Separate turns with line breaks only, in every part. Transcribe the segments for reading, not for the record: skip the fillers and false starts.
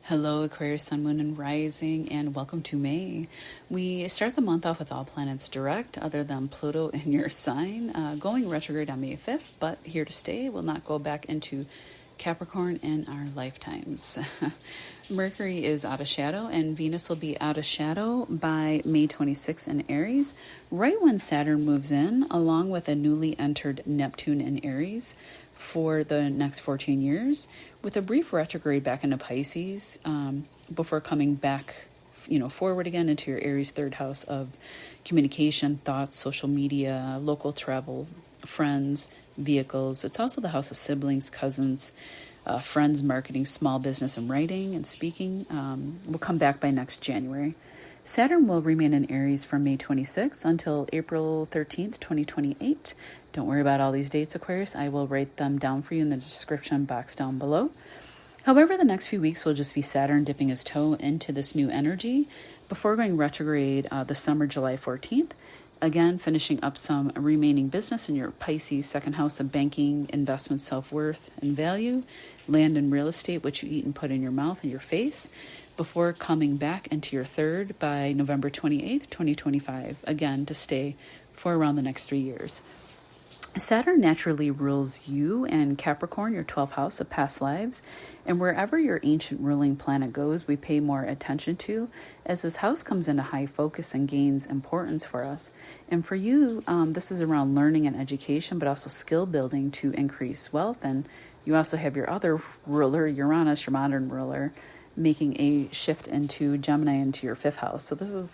Hello, Aquarius, Sun, Moon, and Rising, and welcome to May. We start the month off with all planets direct, other than Pluto in your sign, going retrograde on May 5th, but here to stay. Will not go back into Capricorn in our lifetimes. Mercury is out of shadow, and Venus will be out of shadow by May 26th in Aries, right when Saturn moves in, along with a newly entered Neptune in Aries for the next 14 years, with a brief retrograde back into Pisces before coming back, forward again into your Aries third house of communication, thoughts, social media, local travel, friends, vehicles. It's also the house of siblings, cousins, friends, marketing, small business, and writing and speaking. Will come back by next January. Saturn will remain in Aries from May 26th until April 13th, 2028. Don't worry about all these dates, Aquarius. I will write them down for you in the description box down below. However, the next few weeks will just be Saturn dipping his toe into this new energy before going retrograde the summer, July 14th. Again, finishing up some remaining business in your Pisces second house of banking, investment, self-worth, and value, land and real estate, what you eat and put in your mouth and your face, before coming back into your third by November 28th, 2025, again, to stay for around the next 3 years. Saturn naturally rules you and Capricorn, your 12th house of past lives, and wherever your ancient ruling planet goes, we pay more attention to, as this house comes into high focus and gains importance for us. And for you, this is around learning and education, but also skill building to increase wealth. And you also have your other ruler, Uranus, your modern ruler, making a shift into Gemini, into your 5th house. So this is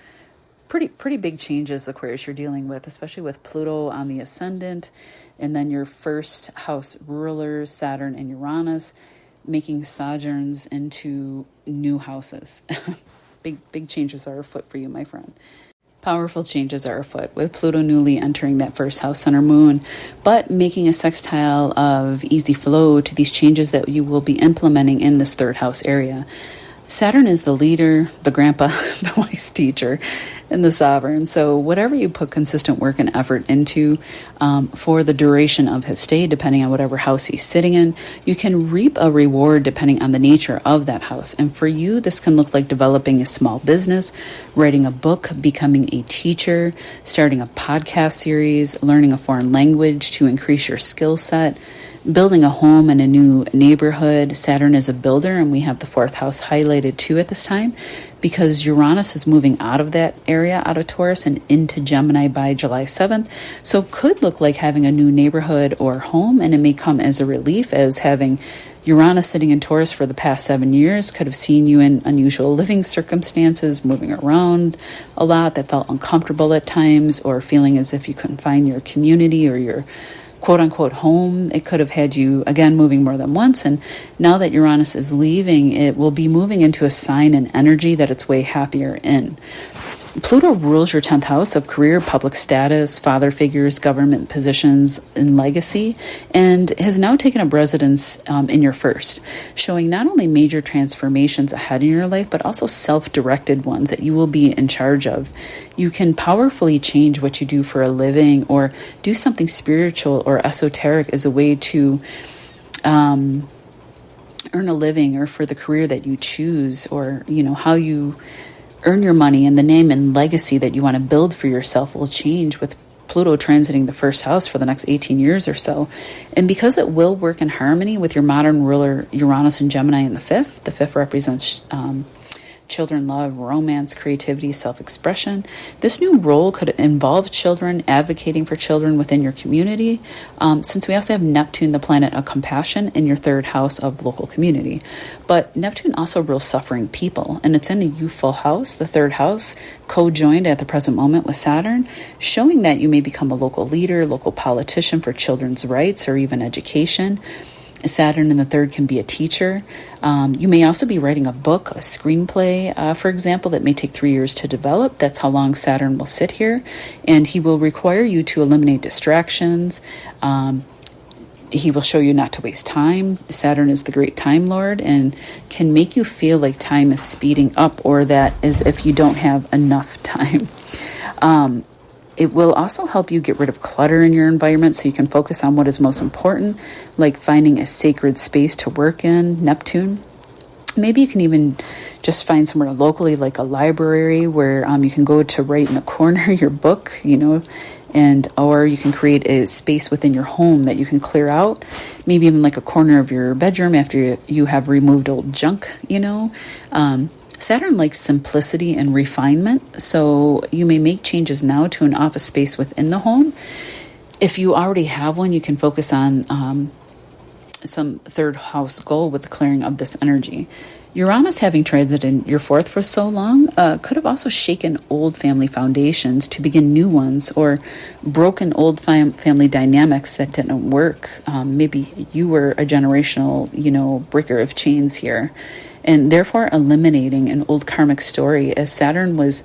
pretty big changes, Aquarius, you're dealing with, especially with Pluto on the ascendant, and then your first house rulers, Saturn and Uranus, making sojourns into new houses. Big changes are afoot for you, my friend. Powerful changes are afoot, with Pluto newly entering that first house, Sun or Moon, but making a sextile of easy flow to these changes that you will be implementing in this third house area. Saturn is the leader, the grandpa, the wise teacher, and the sovereign. So whatever you put consistent work and effort into for the duration of his stay, depending on whatever house he's sitting in, you can reap a reward depending on the nature of that house. And for you, this can look like developing a small business, writing a book, becoming a teacher, starting a podcast series, learning a foreign language to increase your skill set, building a home in a new neighborhood. Saturn is a builder, and we have the 4th house highlighted too at this time, because Uranus is moving out of that area, out of Taurus, and into Gemini by July 7th. So it could look like having a new neighborhood or home, and it may come as a relief, as having Uranus sitting in Taurus for the past 7 years could have seen you in unusual living circumstances, moving around a lot that felt uncomfortable at times, or feeling as if you couldn't find your community or your quote-unquote home. It could have had you, again, moving more than once. And now that Uranus is leaving, it will be moving into a sign and energy that it's way happier in. Pluto rules your 10th house of career, public status, father figures, government positions, and legacy, and has now taken up residence in your first, showing not only major transformations ahead in your life, but also self-directed ones that you will be in charge of. You can powerfully change what you do for a living, or do something spiritual or esoteric as a way to earn a living, or for the career that you choose, or how you earn your money, and the name and legacy that you want to build for yourself will change with Pluto transiting the 1st house for the next 18 years or so. And because it will work in harmony with your modern ruler Uranus and Gemini in the 5th represents children, love, romance, creativity, self-expression. This new role could involve children, advocating for children within your community, since we also have Neptune, the planet of compassion, in your 3rd house of local community. But Neptune also rules suffering people, and it's in a youthful house, the 3rd house, conjoined at the present moment with Saturn, showing that you may become a local leader, local politician for children's rights, or even education. Saturn in the 3rd can be a teacher. You may also be writing a book, a screenplay, for example, that may take 3 years to develop. That's how long Saturn will sit here. And he will require you to eliminate distractions. He will show you not to waste time. Saturn is the great time lord and can make you feel like time is speeding up, or that as if you don't have enough time. It will also help you get rid of clutter in your environment so you can focus on what is most important, like finding a sacred space to work in, Neptune. Maybe you can even just find somewhere locally, like a library, where you can go to write in a corner your book, or you can create a space within your home that you can clear out, maybe even like a corner of your bedroom after you have removed old junk. Saturn likes simplicity and refinement, so you may make changes now to an office space within the home. If you already have one, you can focus on some third house goal with the clearing of this energy. Uranus having transited your fourth for so long could have also shaken old family foundations to begin new ones, or broken old family dynamics that didn't work. Maybe you were a generational, breaker of chains here, and therefore eliminating an old karmic story, as Saturn was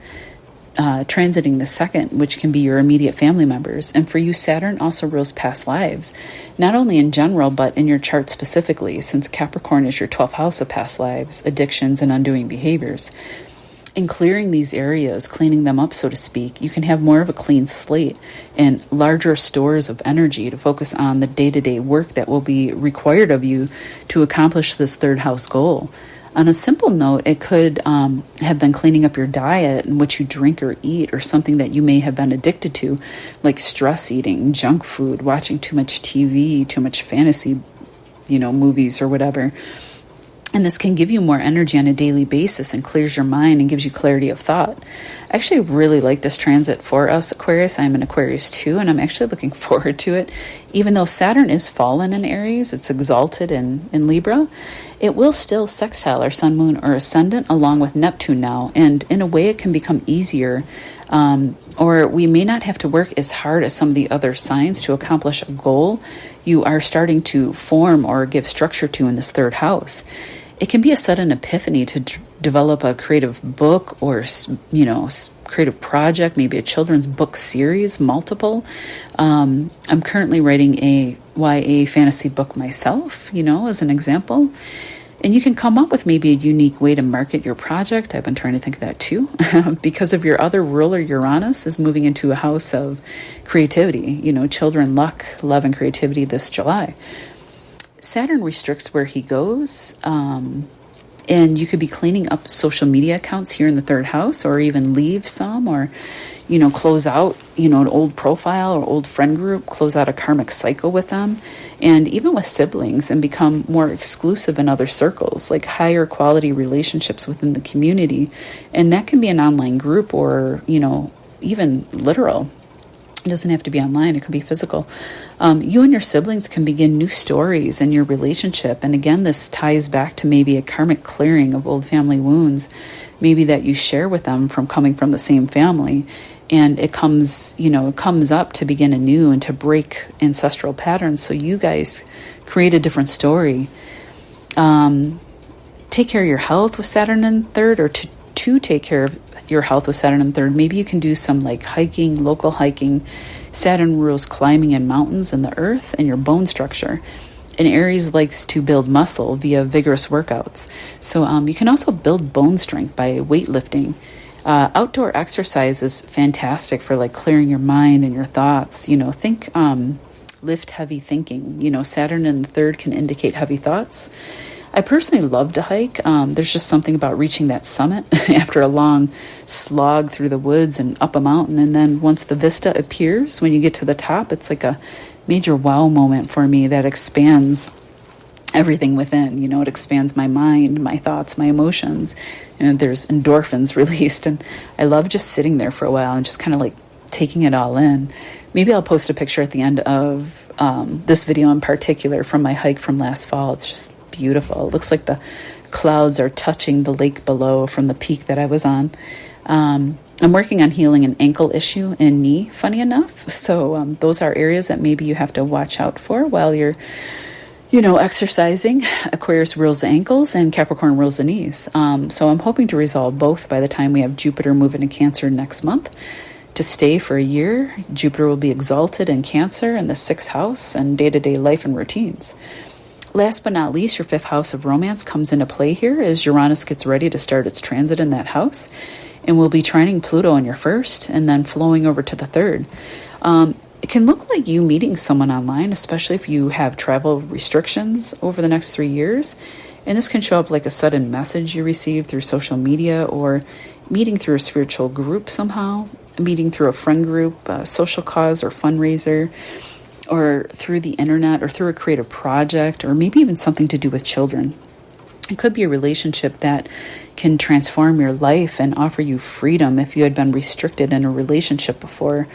transiting the second, which can be your immediate family members. And for you, Saturn also rules past lives, not only in general, but in your chart specifically, since Capricorn is your 12th house of past lives, addictions, and undoing behaviors. In clearing these areas, cleaning them up, so to speak, you can have more of a clean slate and larger stores of energy to focus on the day-to-day work that will be required of you to accomplish this third house goal. On a simple note, it could have been cleaning up your diet and what you drink or eat, or something that you may have been addicted to, like stress eating, junk food, watching too much TV, too much fantasy, movies or whatever. And this can give you more energy on a daily basis and clears your mind and gives you clarity of thought. I actually really like this transit for us, Aquarius. I'm an Aquarius too, and I'm actually looking forward to it. Even though Saturn is fallen in Aries, it's exalted in Libra, it will still sextile our sun, moon, or ascendant along with Neptune now. And in a way, it can become easier, or we may not have to work as hard as some of the other signs to accomplish a goal you are starting to form or give structure to in this third house. It can be a sudden epiphany to develop a creative book or, creative project, maybe a children's book series, multiple. I'm currently writing a YA fantasy book myself, as an example. And you can come up with maybe a unique way to market your project. I've been trying to think of that too, because of your other ruler, Uranus, is moving into a house of creativity, children, luck, love, and creativity this July. Saturn restricts where he goes, and you could be cleaning up social media accounts here in the third house, or even leave some, or, close out, an old profile or old friend group, close out a karmic cycle with them, and even with siblings, and become more exclusive in other circles, like higher quality relationships within the community. And that can be an online group or, even literal. It doesn't have to be online. It could be physical. You and your siblings can begin new stories in your relationship. And again, this ties back to maybe a karmic clearing of old family wounds, maybe that you share with them from coming from the same family. And it comes up to begin anew and to break ancestral patterns. So you guys create a different story. Take care of your health with Saturn in third, or to take care of your health with Saturn in third. Maybe you can do some hiking, local hiking. Saturn rules climbing in mountains and the earth and your bone structure. And Aries likes to build muscle via vigorous workouts. So you can also build bone strength by weightlifting. Outdoor exercise is fantastic for clearing your mind and your thoughts. Think lift heavy thinking. Saturn in the third can indicate heavy thoughts. I personally love to hike. There's just something about reaching that summit after a long slog through the woods and up a mountain. And then once the vista appears, when you get to the top, it's like a major wow moment for me that expands everything within. It expands my mind, my thoughts, my emotions. And there's endorphins released. And I love just sitting there for a while and just kind of taking it all in. Maybe I'll post a picture at the end of this video in particular from my hike from last fall. It's just beautiful. It looks like the clouds are touching the lake below from the peak that I was on. I'm working on healing an ankle issue and knee, funny enough. So those are areas that maybe you have to watch out for while you're, exercising. Aquarius rules the ankles and Capricorn rules the knees. So I'm hoping to resolve both by the time we have Jupiter move into Cancer next month. To stay for a year, Jupiter will be exalted in Cancer in the 6th house and day-to-day life and routines. Last but not least, your 5th house of romance comes into play here as Uranus gets ready to start its transit in that house, and will be trining Pluto in your 1st and then flowing over to the 3rd. It can look like you meeting someone online, especially if you have travel restrictions over the next 3 years. And this can show up like a sudden message you receive through social media, or meeting through a spiritual group somehow, meeting through a friend group, a social cause or fundraiser, or through the internet, or through a creative project, or maybe even something to do with children. It could be a relationship that can transform your life and offer you freedom if you had been restricted in a relationship before.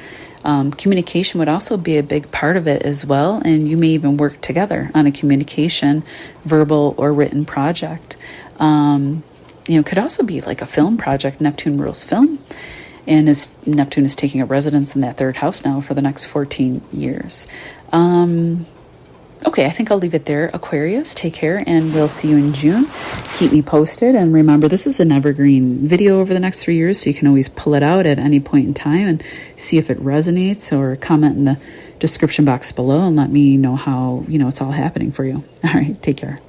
Communication would also be a big part of it as well, and you may even work together on a communication, verbal or written project. It could also be like a film project. Neptune rules film, and Neptune is taking up residence in that third house now for the next 14 years. Okay, I think I'll leave it there. Aquarius, take care, and we'll see you in June. Keep me posted, and remember, this is an evergreen video over the next 3 years, so you can always pull it out at any point in time and see if it resonates, or comment in the description box below and let me know how, it's all happening for you. All right, take care.